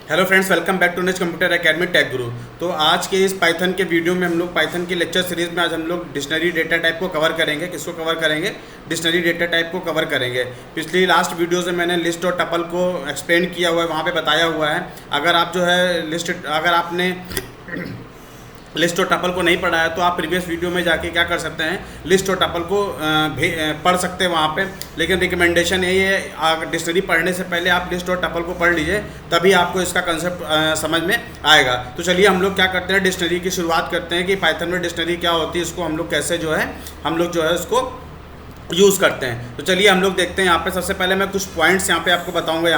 Hello friends, welcome back to नेज computer academy tech guru. तो आज के इस पाइथन के वीडियो में हम लोग पाइथन की लेक्चर सीरीज़ में आज हम लोग डिक्शनरी डेटा टाइप को कवर करेंगे। किसको कवर करेंगे? डिक्शनरी डेटा टाइप को कवर करेंगे। पिछली लास्ट वीडियो से मैंने लिस्ट और टपल को एक्सप्लेन किया हुआ है, वहाँ पे बताया हुआ है। अगर आप जो है अगर आपने लिस्ट और टपल को नहीं पढ़ा है तो आप प्रीवियस वीडियो में जाके क्या कर सकते हैं, लिस्ट और टपल को पढ़ सकते हैं वहाँ पे। लेकिन रिकमेंडेशन यही है, डिक्शनरी पढ़ने से पहले आप लिस्ट और टपल को पढ़ लीजिए, तभी आपको इसका कंसेप्ट समझ में आएगा। तो चलिए हम लोग क्या करते हैं, डिक्शनरी की शुरुआत करते हैं कि पाइथन में डिक्शनरी क्या होती है, इसको हम लोग कैसे जो है उसको यूज़ करते हैं। तो चलिए हम लोग देखते हैं। यहाँ पे सबसे पहले मैं कुछ पॉइंट्स यहाँ पे आपको बताऊँगा।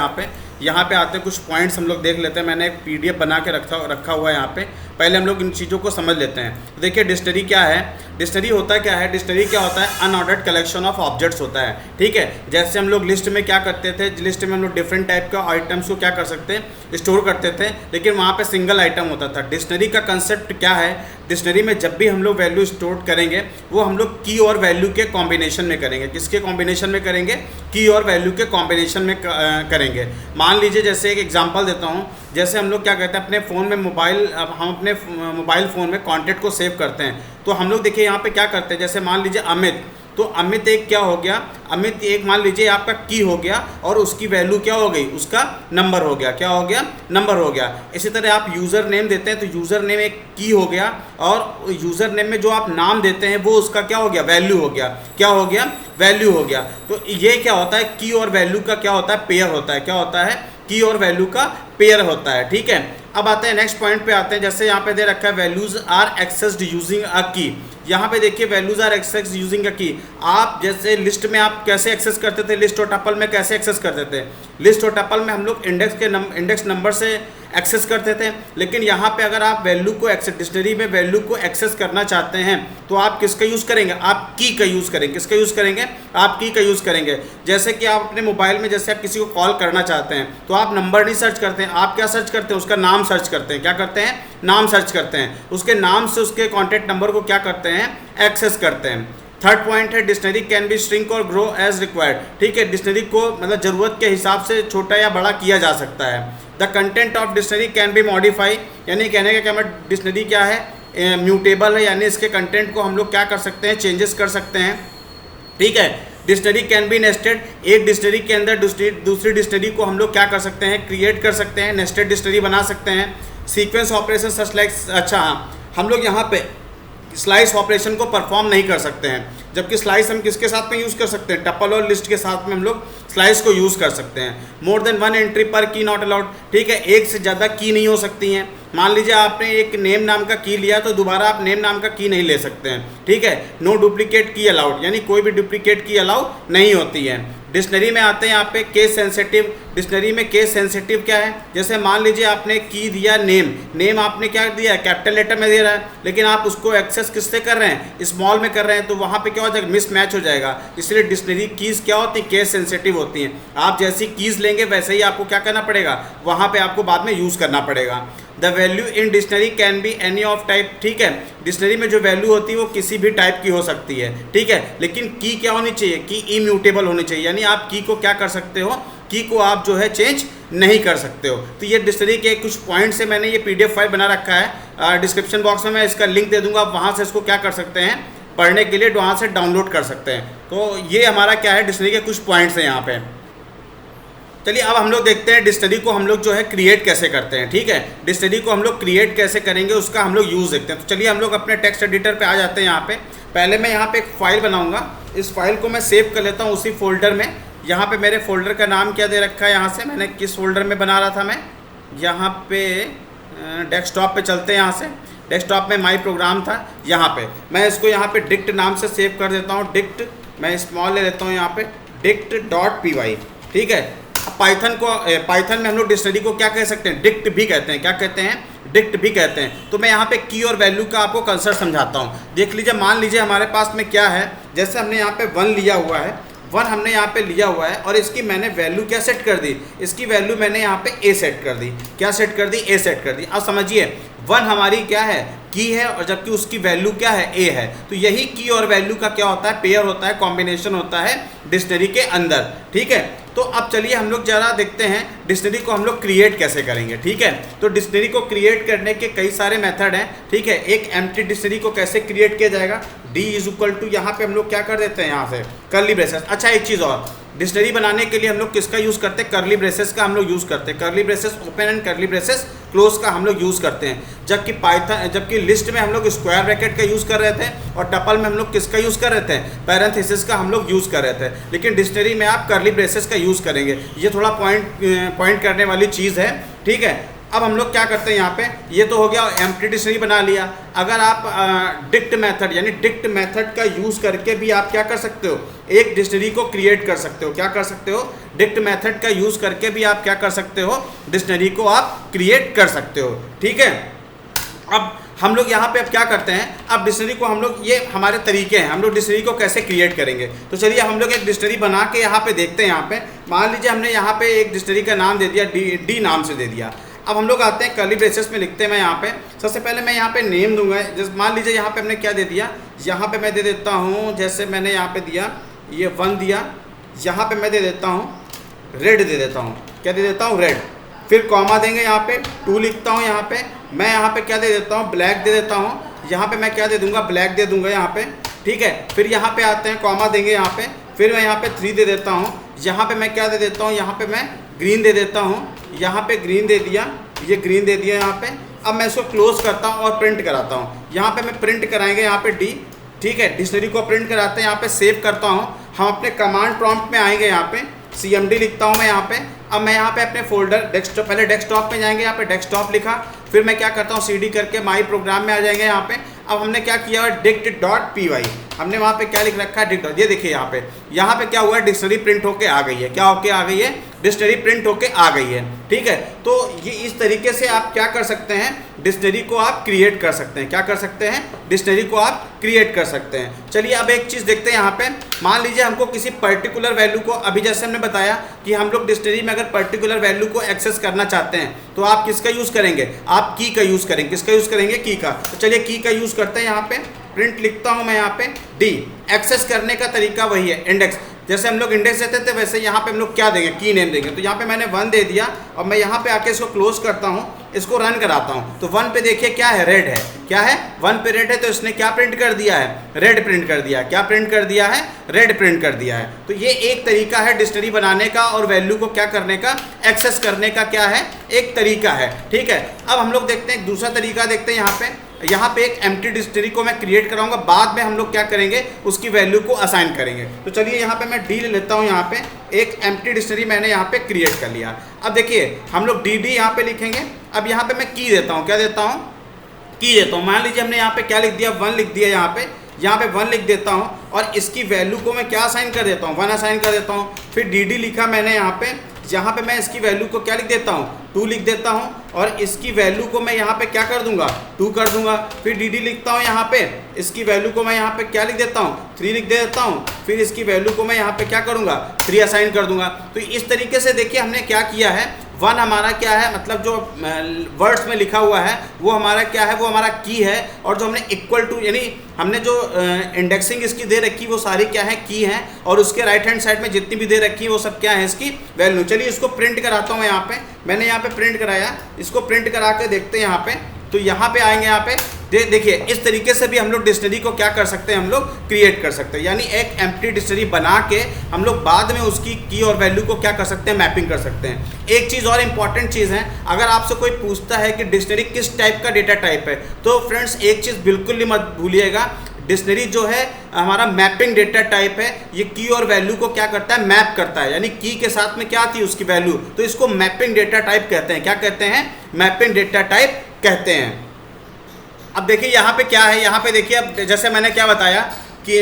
यहाँ पे आते हैं कुछ पॉइंट्स हम लोग देख लेते हैं। मैंने एक पीडीएफ बना के रखा हुआ है यहाँ पे। पहले हम लोग इन चीज़ों को समझ लेते हैं। तो देखिए डिक्शनरी क्या है, डिक्शनरी होता क्या है, डिक्शनरी क्या होता है, अनऑर्डर्ड कलेक्शन ऑफ ऑब्जेक्ट्स होता है। ठीक है, जैसे हम लोग लिस्ट में क्या करते थे, लिस्ट में हम लोग डिफरेंट टाइप के आइटम्स को क्या कर सकते हैं, स्टोर करते थे, लेकिन वहाँ पे सिंगल आइटम होता था। डिक्शनरी का कंसेप्ट क्या है, डिक्शनरी में जब भी हम लोग वैल्यू स्टोर करेंगे वो हम लोग की और वैल्यू के कॉम्बिनेशन में करेंगे। किसके कॉम्बिनेशन में करेंगे? की और वैल्यू के कॉम्बिनेशन में करेंगे। मान लीजिए जैसे एक एग्जांपल देता हूँ, जैसे हम लोग क्या करते हैं अपने फ़ोन में हम अपने मोबाइल फ़ोन में कॉन्टैक्ट को सेव करते हैं। तो हम लोग देखिए यहाँ पे क्या करते हैं, जैसे मान लीजिए अमित, तो अमित एक क्या हो गया, अमित एक मान लीजिए आपका की हो गया और उसकी वैल्यू क्या हो गई, उसका नंबर हो गया। क्या हो गया? नंबर हो गया। इसी तरह आप यूज़र नेम देते हैं तो यूज़र नेम एक की हो गया और यूज़र नेम में जो आप नाम देते हैं वो उसका क्या हो गया, वैल्यू हो गया। क्या हो गया? वैल्यू हो गया। तो ये क्या होता है, की और वैल्यू का क्या होता है, पेयर होता है। क्या होता है? की और वैल्यू का पेयर होता है। ठीक है, अब आते हैं नेक्स्ट पॉइंट पे आते हैं। जैसे यहाँ पे दे रखा है values are accessed using a key. यहाँ पे देखिए values are accessed using a key. आप जैसे लिस्ट में आप कैसे एक्सेस करते थे, लिस्ट और टपल में कैसे एक्सेस करते थे? लिस्ट और टपल में हम लोग इंडेक्स नंबर से एक्सेस करते थे। लेकिन यहाँ पे अगर आप वैल्यू को डिक्शनरी में वैल्यू को एक्सेस करना चाहते हैं तो आप किसका यूज़ करेंगे? आप की का यूज़ करेंगे। किसका यूज़ करेंगे? आप की का यूज़ करेंगे। जैसे कि आप अपने मोबाइल में जैसे आप किसी को कॉल करना चाहते हैं तो आप नंबर नहीं सर्च करते हैं, आप क्या सर्च करते हैं, उसका नाम सर्च करते हैं। क्या करते हैं? नाम सर्च करते हैं। उसके नाम से उसके कॉन्टैक्ट नंबर को क्या करते हैं, एक्सेस करते हैं। थर्ड पॉइंट है डिक्शनरी कैन बी श्रिंक और ग्रो एज रिक्वायर्ड। ठीक है, डिक्शनरी को मतलब ज़रूरत के हिसाब से छोटा या बड़ा किया जा सकता है। The content of dictionary can be modify, यानी कहने का क्या मतलब, डिक्शनरी क्या है, म्यूटेबल है, यानी इसके कंटेंट को हम लोग क्या कर सकते हैं, चेंजेस कर सकते हैं। ठीक है, डिक्शनरी कैन बी नेस्टेड, एक डिक्शनरी के अंदर दूसरी डिक्शनरी को हम लोग क्या कर सकते हैं, क्रिएट कर सकते हैं, नेस्टेड डिक्शनरी बना सकते हैं। सीक्वेंस ऑपरेशन सच लाइक, अच्छा हाँ, हम लोग यहाँ पे स्लाइस ऑपरेशन को परफॉर्म नहीं कर सकते हैं, जबकि स्लाइस हम किसके साथ में यूज़ कर सकते हैं, टपल और लिस्ट के साथ में हम लोग स्लाइस को यूज़ कर सकते हैं। मोर देन वन एंट्री पर की नॉट अलाउड। ठीक है, एक से ज़्यादा की नहीं हो सकती हैं। मान लीजिए आपने एक नेम नाम का की लिया तो दोबारा आप नेम नाम का की नहीं ले सकते हैं। ठीक है, नो डुप्लीकेट की अलाउड, यानी कोई भी डुप्लीकेट की अलाउ नहीं होती है। डिक्शनरी में आते हैं यहाँ पे केस सेंसिटिव। डिक्शनरी में केस सेंसिटिव क्या है, जैसे मान लीजिए आपने की दिया नेम आपने क्या दिया, कैपिटल लेटर में दे रहा है, लेकिन आप उसको एक्सेस किससे कर रहे हैं, स्मॉल में कर रहे हैं, तो वहाँ पे क्या हो जाएगा, मिस मैच हो जाएगा। इसलिए डिक्शनरी कीज़ क्या होती हैं, केस सेंसिटिव होती हैं। आप जैसी कीज़ लेंगे वैसे ही आपको क्या करना पड़ेगा, वहाँ पर आपको बाद में यूज़ करना पड़ेगा। The value in dictionary can be any of type. ठीक है, डिक्शनरी में जो वैल्यू होती है वो किसी भी टाइप की हो सकती है। ठीक है, लेकिन की क्या होनी चाहिए, की इम्यूटेबल होनी चाहिए, यानी आप की को क्या कर सकते हो, की को आप जो है चेंज नहीं कर सकते हो। तो ये डिक्शनरी के कुछ पॉइंट से मैंने ये पीडीएफ फाइल बना रखा है, डिस्क्रिप्शन बॉक्स में मैं इसका लिंक दे दूंगा, आप वहाँ से इसको क्या कर सकते हैं, पढ़ने के लिए वहाँ से डाउनलोड कर सकते हैं। तो ये हमारा क्या है, डिक्शनरी के कुछ पॉइंट्स हैं यहाँ पे। चलिए अब हम लोग देखते हैं डिक्शनरी को हम लोग जो है क्रिएट कैसे करते हैं। ठीक है, डिक्शनरी को हम लोग क्रिएट कैसे करेंगे उसका हम लोग यूज़ देखते हैं। तो चलिए हम लोग अपने टेक्स्ट एडिटर पे आ जाते हैं। यहाँ पे पहले मैं यहाँ पे एक फ़ाइल बनाऊँगा, इस फाइल को मैं सेव कर लेता हूँ उसी फोल्डर में। यहाँ पे मेरे फोल्डर का नाम क्या दे रखा है, यहाँ से मैंने किस फोल्डर में बना रहा था मैं, यहाँ पे डेस्कटॉप पे चलते हैं। यहाँ से डेस्कटॉप में माई प्रोग्राम था, यहाँ पे मैं इसको यहाँ पे डिक्ट नाम से सेव कर देता हूँ। डिक्ट मैं स्मॉल ले लेता हूँ, यहाँ पे dict.py। ठीक है, पाइथन में हम लोग डिक्शनरी को क्या कह सकते हैं, डिक्ट भी कहते हैं। क्या कहते हैं? डिक्ट भी कहते हैं। तो मैं यहाँ पे की और वैल्यू का आपको कंसेप्ट समझाता हूँ। देख लीजिए, मान लीजिए हमारे पास में क्या है, जैसे हमने यहाँ पे 1 लिया हुआ है, 1 हमने यहाँ पे लिया हुआ है और इसकी मैंने वैल्यू क्या सेट कर दी, इसकी वैल्यू मैंने यहाँ पे ए सेट कर दी। क्या सेट कर दी? ए सेट कर दी। अब समझिए 1 हमारी क्या है, की है, और जबकि उसकी वैल्यू क्या है, ए है। तो यही की और वैल्यू का क्या होता है, पेयर होता है, कॉम्बिनेशन होता है डिक्शनरी के अंदर। ठीक है, तो अब चलिए हम लोग ज़रा देखते हैं डिक्शनरी को हम लोग क्रिएट कैसे करेंगे। ठीक है, तो डिक्शनरी को क्रिएट करने के कई सारे मेथड हैं। ठीक है, एक एम्प्टी डिक्शनरी को कैसे क्रिएट किया जाएगा, डी इज इक्वल टू यहाँ पे हम लोग क्या कर देते हैं, यहाँ से कर्ली ब्रेसेस। अच्छा एक चीज़ और, डिक्शनरी बनाने के लिए हम लोग किसका यूज़ करते हैं, कर्ली ब्रेसेस का हम लोग यूज़ करते हैं। Curly braces open and curly braces close का हम लोग यूज़ करते हैं। जबकि लिस्ट में हम लोग स्क्वायर ब्रैकेट का यूज़ कर रहे थे और टपल में हम लोग किसका यूज़ कर रहे थे, पैरेंथेसिस का हम लोग यूज़ कर रहे थे। लेकिन डिक्शनरी में आप कर्ली ब्रेसेस का यूज़ करेंगे। ये थोड़ा पॉइंट करने वाली चीज़ है। ठीक है, अब हम लोग क्या करते हैं यहाँ पे, ये तो हो गया एम्प्टी डिक्शनरी बना लिया। अगर आप डिक्ट मेथड यानी डिक्ट मेथड का यूज़ करके भी आप क्या कर सकते हो, एक डिक्शनरी को क्रिएट कर सकते हो। क्या कर सकते हो, डिक्ट मेथड का यूज़ करके भी आप क्या कर सकते हो, डिक्शनरी को आप क्रिएट कर सकते हो। ठीक है, अब हम लोग यहाँ पे अब क्या करते हैं, अब डिक्शनरी को हम लोग, ये हमारे तरीके हैं, हम लोग डिक्शनरी को कैसे क्रिएट करेंगे। तो चलिए हम लोग एक डिक्शनरी बना के यहाँ पे देखते हैं। यहाँ पे मान लीजिए हमने यहाँ पे एक डिक्शनरी का नाम दे दिया, डी नाम से दे दिया। अब हम लोग आते हैं कर्ली ब्रेसेस में लिखते हैं। मैं यहाँ पे सबसे पहले मैं यहाँ पे नेम दूंगा। जैसे मान लीजिए यहाँ पे हमने क्या दे दिया, यहाँ पे मैं दे देता हूँ, जैसे मैंने यहाँ पे दिया ये 1 दिया, यहाँ पे मैं दे देता हूँ रेड, दे देता हूँ, क्या दे देता हूँ, रेड। फिर कॉमा देंगे, यहाँ पे 2 लिखता हूँ। यहाँ पे मैं यहाँ पे क्या दे देता हूँ, ब्लैक दे देता हूँ। यहाँ पे मैं क्या दे दूँगा, ब्लैक दे दूँगा यहाँ पे। ठीक है, फिर यहाँ पे आते हैं, कॉमा देंगे यहाँ पे, फिर मैं यहाँ पे 3 दे देता हूँ। यहाँ पे मैं क्या दे देता हूँ, यहाँ पे मैं ग्रीन दे देता हूँ। यहाँ पे ग्रीन दे दिया, ये ग्रीन दे दिया यहाँ पे। अब मैं इसको क्लोज करता हूँ और प्रिंट कराता हूँ। यहाँ पे मैं प्रिंट कराएंगे यहाँ पे डी। ठीक है, डिक्शनरी को प्रिंट कराते हैं, यहाँ पे सेव करता हूँ। हम अपने कमांड प्रॉम्प्ट में आएंगे, यहाँ पे CMD लिखता हूँ मैं यहाँ पे। अब मैं यहाँ पे अपने फोल्डर डेस्कटॉप, पहले डेस्कटॉप में जाएंगे, यहाँ पे डेस्कटॉप लिखा, फिर मैं क्या करता हूँ CD करके माई प्रोग्राम में आ जाएंगे यहाँ पे। अब हमने क्या किया है, dict.py, हमने वहाँ पे क्या लिख रखा है, dict। ये देखिए यहाँ पे क्या हुआ है, डिक्शनरी प्रिंट होके आ गई है। क्या होके आ गई है, डिक्शनरी प्रिंट होके आ गई है। ठीक है, तो ये इस तरीके से आप क्या कर सकते हैं, डिक्शनरी को आप क्रिएट कर सकते हैं। क्या कर सकते हैं, डिक्शनरी को आप क्रिएट कर सकते हैं। चलिए अब एक चीज़ देखते हैं यहाँ पे। मान लीजिए हमको किसी पर्टिकुलर वैल्यू को, अभी जैसे हमने बताया कि हम लोग डिक्शनरी में अगर पर्टिकुलर वैल्यू को एक्सेस करना चाहते हैं तो आप किसका यूज़ करेंगे, आप की का यूज़ करेंगे। किसका यूज़ करेंगे, की का। तो चलिए की का यूज़ करते हैं। यहाँ पे प्रिंट लिखता हूँ मैं यहाँ पे डी। एक्सेस करने का तरीका वही है, इंडेक्स। जैसे हम लोग इंडेक्स देते थे वैसे यहाँ पे हम लोग क्या देंगे, की नेम देंगे। तो यहाँ पे मैंने 1 दे दिया और मैं यहाँ पे आके इसको क्लोज करता हूँ, इसको रन कराता हूँ। तो 1 पे देखिए क्या है, रेड है। क्या है, 1 पे रेड है, तो इसने क्या प्रिंट कर दिया है, रेड प्रिंट कर दिया। क्या प्रिंट कर दिया है, रेड प्रिंट कर दिया है। तो ये एक तरीका है डिक्शनरी बनाने का और वैल्यू को क्या करने का, एक्सेस करने का क्या है, एक तरीका है। ठीक है, अब हम लोग देखते हैं दूसरा तरीका, देखते हैं यहाँ पे एक एम्प्टी डिक्शनरी को मैं क्रिएट कराऊंगा, बाद में हम लोग क्या करेंगे, उसकी वैल्यू को असाइन करेंगे। तो चलिए यहाँ पे मैं डी ले लेता हूँ। यहाँ पे एक एम्प्टी डिक्शनरी मैंने यहाँ पे क्रिएट कर लिया। अब देखिए हम लोग डी यहाँ पे लिखेंगे। अब यहाँ पे मैं की देता हूँ, क्या देता हूँ, की देता हूँ। मान लीजिए हमने यहाँ पे क्या लिख दिया, 1 लिख दिया। यहाँ पे 1 लिख देता हूँ और इसकी वैल्यू को मैं क्या असाइन कर देता हूँ, 1 असाइन कर देता हूँ। फिर डी लिखा मैंने यहाँ पे मैं इसकी वैल्यू को क्या लिख देता हूँ, 2 लिख देता हूँ और इसकी वैल्यू को मैं यहाँ पे क्या कर दूंगा, 2 कर दूंगा। फिर डी लिखता हूँ यहाँ पे, इसकी वैल्यू को मैं यहाँ पे क्या लिख देता हूँ, 3 लिख देता हूँ। फिर इसकी वैल्यू को मैं यहाँ पे क्या करूँगा, 3 असाइन कर दूंगा। तो इस तरीके से देखिए हमने क्या किया है, 1 हमारा क्या है, मतलब जो वर्ड्स में लिखा हुआ है वो हमारा क्या है, वो हमारा की है। और जो हमने इक्वल टू यानी हमने जो इंडेक्सिंग इसकी दे रखी वो सारी क्या है, की हैं। और उसके राइट हैंड साइड में जितनी भी दे रखी है वो सब क्या है, इसकी वैल्यू। चलिए इसको प्रिंट कराता हूँ। यहाँ पे मैंने यहाँ पे प्रिंट कराया, इसको प्रिंट करा के देखते हैं यहाँ पे। तो यहाँ पे आएंगे, यहाँ पे देखिए इस तरीके से भी हम लोग डिक्शनरी को क्या कर सकते हैं, हम लोग क्रिएट कर सकते हैं। यानी एक एम्प्टी डिक्शनरी बना के हम लोग बाद में उसकी की और वैल्यू को क्या कर सकते हैं, मैपिंग कर सकते हैं। एक चीज़ और इम्पॉर्टेंट चीज़ है, अगर आपसे कोई पूछता है कि डिक्शनरी किस टाइप का डेटा टाइप है, तो फ्रेंड्स एक चीज़ बिल्कुल ही मत भूलिएगा, डिक्शनरी जो है हमारा मैपिंग डेटा टाइप है। ये की और वैल्यू को क्या करता है, मैप करता है। यानी की के साथ में क्या आती है, उसकी वैल्यू। तो इसको मैपिंग डेटा टाइप कहते हैं। क्या कहते हैं, मैपिंग डेटा टाइप कहते हैं। अब देखिए यहाँ पे क्या है, यहाँ पे देखिए अब जैसे मैंने क्या बताया कि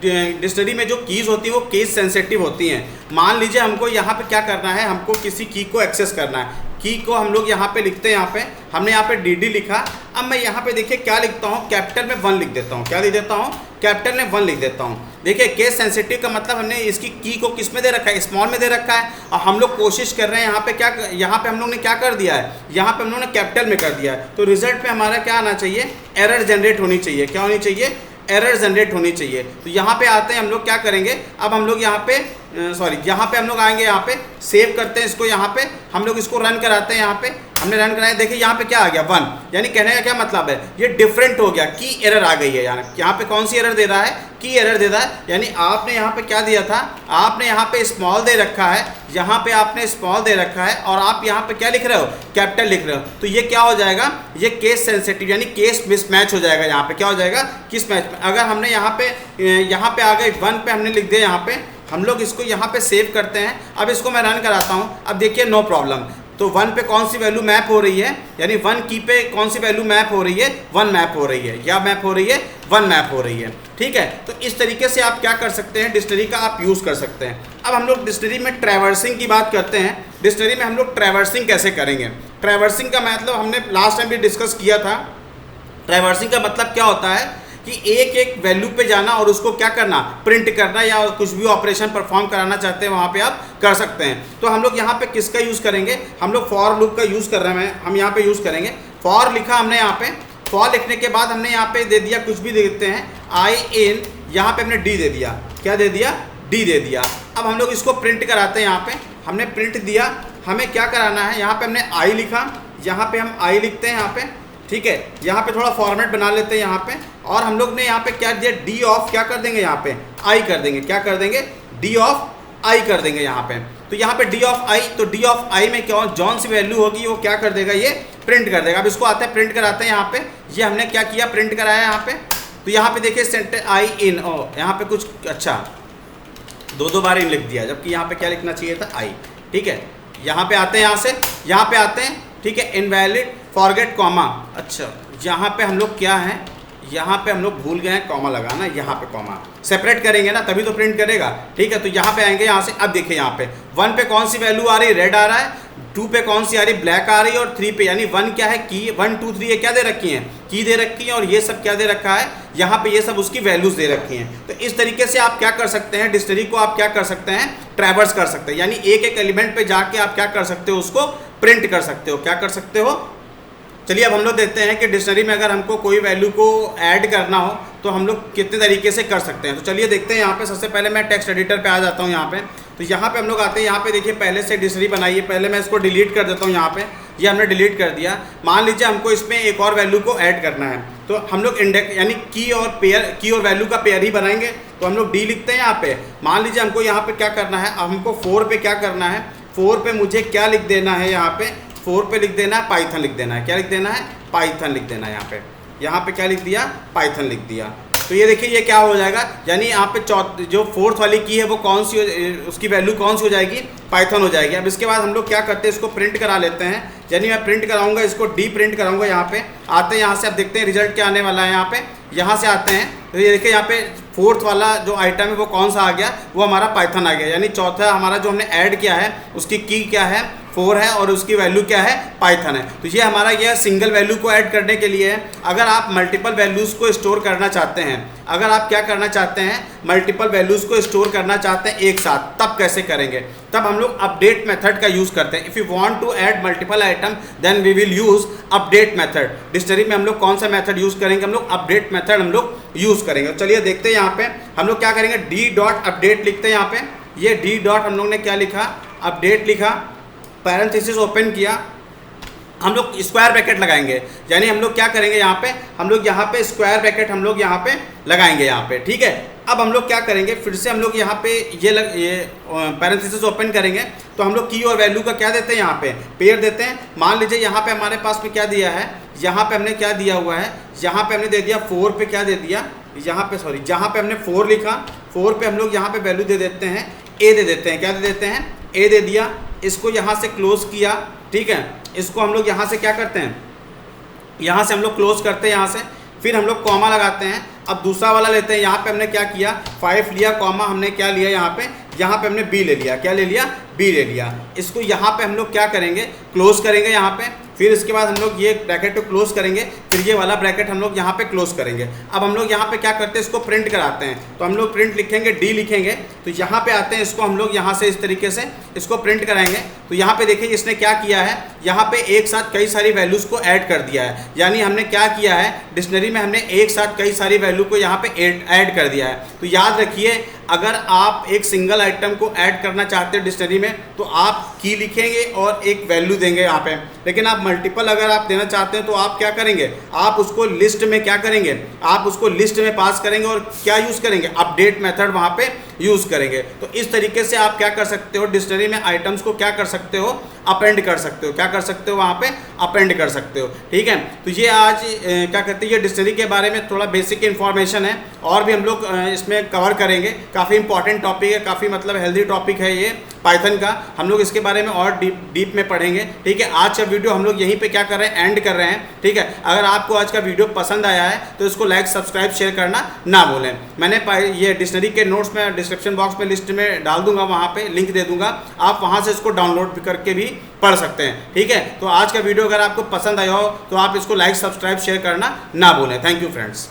डिक्शनरी में जो कीज़ होती हैं वो केस सेंसिटिव होती हैं। मान लीजिए हमको यहाँ पे क्या करना है, हमको किसी की को एक्सेस करना है। की को हम लोग यहाँ पे लिखते हैं, यहाँ पे हमने यहाँ पे डी लिखा। अब मैं यहाँ पे देखिए क्या लिखता हूँ, कैपिटल में 1 लिख देता हूँ। क्या लिख देता हूँ, कैपिटल में 1 लिख देता हूँ। देखिए केस सेंसिटिव का मतलब हमने इसकी की को किस में दे रखा है, स्मॉल में दे रखा है। और हम लोग कोशिश कर रहे हैं यहाँ पे क्या, यहाँ पे हम लोग ने क्या कर दिया है, यहाँ पे हम लोग ने कैपिटल में कर दिया है। तो रिजल्ट में हमारा क्या आना चाहिए, एरर जनरेट होनी चाहिए। क्या होनी चाहिए, एरर जनरेट होनी चाहिए। तो यहाँ पे आते हैं हम लोग क्या करेंगे, अब हम लोग यहाँ पे यहाँ पे हम लोग आएंगे, यहाँ पे सेव करते हैं इसको, यहाँ पे हम लोग इसको रन कराते हैं। यहाँ पे हमने रन कराया, देखिए यहाँ पे क्या आ गया 1, यानी कहने का क्या मतलब है, ये डिफरेंट हो गया, की एरर आ गई है। यानी यहाँ पे कौन सी एरर दे रहा है, की एरर दे रहा है। यानी आपने यहाँ पे क्या दिया था, आपने यहाँ पे स्मॉल दे रखा है, यहाँ पे आपने स्मॉल दे रखा है, और आप यहाँ पे क्या लिख रहे हो, कैपिटल लिख रहे हो। तो ये क्या हो जाएगा, ये केस सेंसिटिव यानी केस मिसमैच हो जाएगा। यहाँ पे क्या हो जाएगा, किस मैच में। अगर हमने यहाँ पे आ गए 1 पे हमने लिख दिया, यहाँ पे हम लोग इसको यहाँ पे सेव करते हैं। अब इसको मैं रन कराता हूँ, अब देखिए नो प्रॉब्लम। तो 1 पे कौन सी वैल्यू मैप हो रही है, यानी 1 की पे कौन सी वैल्यू मैप हो रही है, 1 मैप हो रही है, या मैप हो रही है 1 मैप हो रही है। ठीक है, तो इस तरीके से आप क्या कर सकते हैं, डिक्शनरी का आप यूज़ कर सकते हैं। अब हम लोग डिक्शनरी में ट्रैवर्सिंग की बात करते हैं। डिक्शनरी में हम लोग ट्रैवर्सिंग कैसे करेंगे। ट्रैवर्सिंग का मतलब हमने लास्ट टाइम भी डिस्कस किया था। ट्रैवर्सिंग का मतलब क्या होता है कि एक एक वैल्यू पे जाना और उसको क्या करना, प्रिंट करना, या कुछ भी ऑपरेशन परफॉर्म कराना चाहते हैं वहाँ पे आप कर सकते हैं। तो हम लोग यहाँ पे किसका यूज़ करेंगे, हम लोग फॉर लूप का यूज़ कर रहे हैं। हम यहाँ पे यूज़ करेंगे फॉर, लिखा हमने यहाँ पे, फॉर लिखने के बाद हमने यहाँ पे दे दिया, कुछ भी दे देते हैं आई इन, यहाँ पे हमने डी दे दिया, क्या दे दिया, डी दे दिया। अब हम लोग इसको प्रिंट कराते हैं। यहाँ पे हमने प्रिंट दिया, हमें क्या कराना है, यहाँ पे हमने आई लिखा, यहाँ पे हम आई लिखते हैं यहाँ पे। ठीक है, यहाँ पे थोड़ा फॉर्मेट बना लेते हैं यहाँ पे, और हम लोग ने यहाँ पे क्या दिया, डी ऑफ क्या कर देंगे, यहाँ पे आई कर देंगे, क्या कर देंगे, डी ऑफ आई कर देंगे यहाँ पे। तो यहाँ पे डी ऑफ आई, तो डी ऑफ आई में क्या जौन सी वैल्यू होगी वो क्या कर देगा, ये प्रिंट कर देगा। अब इसको आते हैं प्रिंट कराते हैं। यहाँ पे ये हमने क्या किया, प्रिंट कराया यहाँ पे। तो यहाँ पे देखिए सेंटर आई इन, यहाँ पे कुछ अच्छा 2 बार इन लिख दिया, जबकि यहाँ पे क्या लिखना चाहिए था, आई। ठीक है, यहाँ पे आते हैं, यहाँ से यहाँ पे आते हैं। ठीक है, इनवैलिड फॉरगेट कॉमा, अच्छा यहाँ पे हम लोग क्या हैं, यहाँ पे हम लोग भूल गए हैं कॉमा लगाना, यहाँ पे कॉमा सेपरेट करेंगे ना तभी तो प्रिंट करेगा। ठीक है, तो यहाँ पे आएंगे, यहाँ से अब देखिए यहाँ पे 1 पे कौन सी वैल्यू आ रही है, रेड आ रहा है, 2 पे कौन सी आ रही है, ब्लैक आ रही है, और 3 पे यानी 1 क्या है, की 1 2 3 ये क्या दे रखी हैं, की दे रखी है, और ये सब क्या दे रखा है, यहाँ पे ये सब उसकी वैल्यूज दे रखी हैं। तो इस तरीके से आप क्या कर सकते हैं, डिक्शनरी को आप क्या कर सकते हैं, ट्रैवर्स कर सकते हैं, यानी एक एक एलिमेंट पे जाके आप क्या कर सकते हो, उसको प्रिंट कर सकते हो, क्या कर सकते हो। चलिए अब हम लोग देखते हैं कि डिक्शनरी में अगर हमको कोई वैल्यू को ऐड करना हो तो हम लोग कितने तरीके से कर सकते हैं। तो चलिए देखते हैं। यहाँ पे सबसे पहले मैं टेक्स्ट एडिटर पे आ जाता हूँ। यहाँ पे तो यहाँ पे हम लोग आते हैं, यहाँ पे देखिए पहले से डिक्शनरी बनाई है, पहले मैं इसको डिलीट कर देता हूँ। यहाँ पे ये हमने डिलीट कर दिया। मान लीजिए हमको इसमें एक और वैल्यू को ऐड करना है, तो हम लोग इंडेक्स यानी की और पेयर, की और वैल्यू का पेयर ही बनाएंगे। तो हम लोग डी लिखते हैं यहाँ पे। मान लीजिए हमको यहाँ पे क्या करना है, हमको 4 पे क्या करना है, 4 पे मुझे क्या लिख देना है, यहाँ पे 4 पे लिख देना है पाइथन लिख देना है, क्या लिख देना है, पाइथन लिख देना है। यहाँ पे क्या लिख दिया, पाइथन लिख दिया। तो ये देखिए ये क्या हो जाएगा, यानी यहाँ पे जो 4th वाली की है वो कौन सी, उसकी वैल्यू कौन सी हो जाएगी, पाइथन हो जाएगी। अब इसके बाद हम लोग क्या करते हैं, इसको प्रिंट करा लेते हैं। यानी मैं प्रिंट कराऊंगा, इसको डी प्रिंट कराऊंगा। यहाँ पे आते हैं, यहाँ से अब देखते हैं रिजल्ट क्या आने वाला है। यहाँ से आते हैं तो ये देखिए यहाँ पे 4th वाला जो आइटम है वो कौन सा आ गया, वो हमारा पाइथन आ गया। यानी चौथा हमारा जो हमने ऐड किया है उसकी की क्या है, 4 है, और उसकी वैल्यू क्या है, पाइथन है। तो ये हमारा यह सिंगल वैल्यू को ऐड करने के लिए है। अगर आप मल्टीपल वैल्यूज़ को स्टोर करना चाहते हैं, अगर आप क्या करना चाहते हैं, मल्टीपल वैल्यूज़ को स्टोर करना चाहते हैं एक साथ, तब कैसे करेंगे, तब हम लोग अपडेट मेथड का यूज़ करते हैं। If you want to add multiple item then we will use update method. Dictionary में हम लोग कौन सा मेथड यूज़ करेंगे, हम लोग अपडेट मेथड हम लोग यूज़ करेंगे। चलिए देखते हैं। यहाँ पे हम लोग क्या करेंगे, डी डॉट अपडेट लिखते हैं। यहाँ पे ये डी डॉट हम लोग ने क्या लिखा, अपडेट लिखा, पैरेंथेसिस ओपन किया, हम लोग स्क्वायर ब्रैकेट लगाएंगे। यानी हम लोग क्या करेंगे, यहाँ पे हम लोग यहाँ पे स्क्वायर ब्रैकेट हम लोग यहाँ पे लगाएंगे यहाँ पे। ठीक है, अब हम लोग क्या करेंगे, फिर से हम लोग यहाँ पे ये पैरेंथेसिस ओपन करेंगे। तो हम लोग की और वैल्यू का क्या देते हैं, यहाँ पे पेयर देते हैं। मान लीजिए यहाँ पे हमारे पास में क्या दिया है, यहाँ पे हमने क्या दिया हुआ है, यहाँ पे हमने दे दिया 4 पे क्या दे दिया, यहाँ पे सॉरी जहाँ पे हमने 4 लिखा, 4 पे हम लोग यहाँ पे वैल्यू दे देते हैं, ए दे देते हैं, क्या दे देते हैं, ए दे दिया। इसको यहाँ से क्लोज किया। ठीक है, इसको हम लोग यहाँ से क्या करते हैं, यहाँ से हम लोग क्लोज करते हैं यहाँ से, फिर हम लोग कॉमा लगाते हैं। अब दूसरा वाला लेते हैं। यहाँ पे हमने क्या किया, 5 लिया, कॉमा हमने क्या लिया, यहाँ पे हमने बी ले लिया, क्या ले लिया, बी ले लिया। इसको यहाँ पे हम लोग क्या करेंगे, क्लोज करेंगे यहाँ पे, फिर इसके बाद हम लोग ये ब्रैकेट को क्लोज करेंगे, फिर ये वाला ब्रैकेट हम लोग यहाँ पे क्लोज करेंगे। अब हम लोग यहाँ पे क्या करते हैं, इसको प्रिंट कराते हैं। तो हम लोग प्रिंट लिखेंगे, डी लिखेंगे, तो यहाँ पे आते हैं, इसको हम लोग यहाँ से इस तरीके से इसको प्रिंट कराएंगे। तो यहाँ पे देखिए इसने क्या किया है, यहाँ पे एक साथ कई सारी वैल्यूज़ को ऐड कर दिया है। यानी हमने क्या किया है, डिक्शनरी में हमने एक साथ कई सारी वैल्यू को यहाँ पे ऐड कर दिया है। तो याद रखिए, अगर आप एक सिंगल आइटम को ऐड करना चाहते हैं डिक्शनरी में तो आप की लिखेंगे और एक वैल्यू देंगे यहाँ पे। लेकिन आप मल्टीपल अगर आप देना चाहते हैं तो आप क्या करेंगे, आप उसको लिस्ट में क्या करेंगे, आप उसको लिस्ट में पास करेंगे और क्या यूज़ करेंगे, अपडेट मेथड वहाँ पे यूज़ करेंगे। तो इस तरीके से आप क्या कर सकते हो, डिक्शनरी में आइटम्स को क्या कर सकते हो, अपेंड कर सकते हो। क्या कर सकते हो, वहाँ पे अपेंड कर सकते हो। ठीक है, तो ये आज क्या कहते हैं, ये डिक्शनरी के बारे में थोड़ा बेसिक इन्फॉर्मेशन है, और भी हम लोग इसमें कवर करेंगे। काफ़ी इंपॉर्टेंट टॉपिक है, काफ़ी मतलब हेल्दी टॉपिक है ये पाइथन का। हम लोग इसके बारे में और डीप में पढ़ेंगे। ठीक है, आज का वीडियो हम लोग यहीं पे क्या कर रहे हैं, एंड कर रहे हैं। ठीक है, अगर आपको आज का वीडियो पसंद आया है तो इसको लाइक, सब्सक्राइब, शेयर करना ना भूलें। मैंने ये डिक्शनरी के नोट्स में डिस्क्रिप्शन बॉक्स में लिस्ट में डाल दूंगा, वहाँ पे लिंक दे दूंगा, आप वहाँ से इसको डाउनलोड करके भी पढ़ सकते हैं। ठीक है, तो आज का वीडियो अगर आपको पसंद आया हो तो आप इसको लाइक, सब्सक्राइब, शेयर करना ना भूलें। Thank you friends.